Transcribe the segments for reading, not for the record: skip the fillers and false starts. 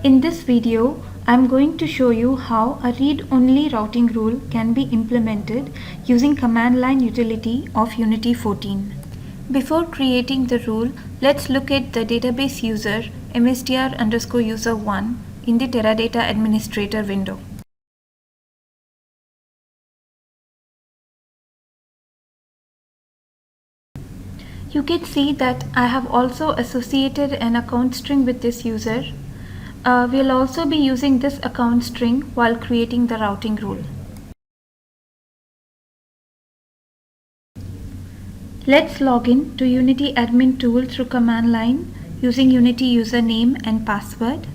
In this video, I'm going to show you how a read-only routing rule can be implemented using command line utility of Unity 14. Before creating the rule, let's look at the database user mstr_user1 in the Teradata administrator window. You can see that I have also associated an account string with this user. We'll also be using this account string while creating the routing rule. Let's log in to Unity admin tool through command line using Unity username and password.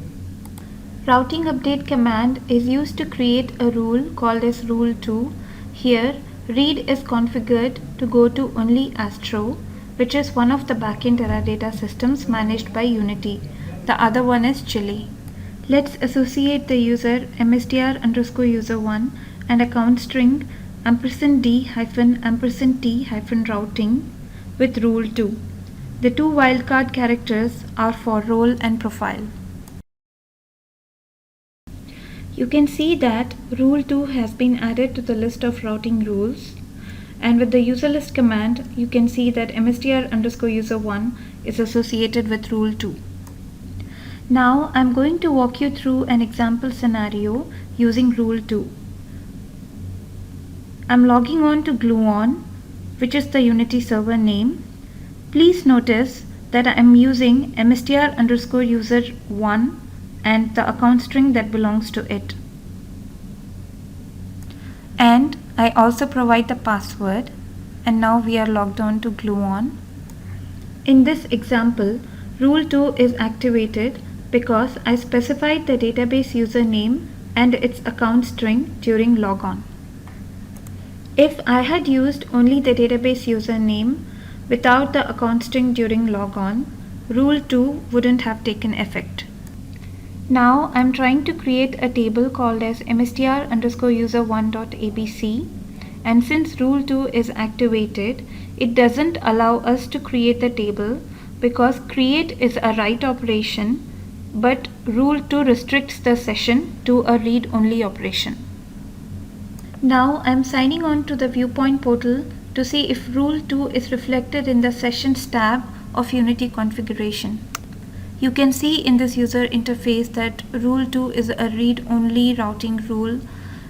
Routing update command is used to create a rule called as rule2. Here, read is configured to go to only Astro, which is one of the backend Teradata systems managed by Unity. The other one is Chili. Let's associate the user mstr_user1 and account string $d-$t-routing with rule2. The two wildcard characters are for role and profile. You can see that rule2 has been added to the list of routing rules. And with the user list command, you can see that mstr_user1 is associated with rule2. Now I'm going to walk you through an example scenario using rule2. I'm logging on to Gluon, which is the Unity server name. Please notice that I am using mstr_user1 and the account string that belongs to it. And I also provide the password, and now we are logged on to Gluon. In this example, rule2 is activated because I specified the database username and its account string during logon. If I had used only the database username without the account string during logon, rule2 wouldn't have taken effect. Now I'm trying to create a table called as mstr_user1.abc, and since rule2 is activated, it doesn't allow us to create the table because create is a write operation, but rule2 restricts the session to a read-only operation. Now I'm signing on to the Viewpoint Portal to see if rule2 is reflected in the Sessions tab of Unity configuration. You can see in this user interface that rule2 is a read-only routing rule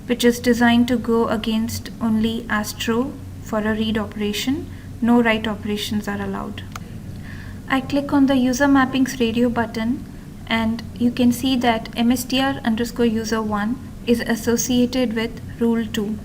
which is designed to go against only Astro for a read operation. No write operations are allowed. I click on the user mappings radio button and you can see that mstr_user1 is associated with rule2.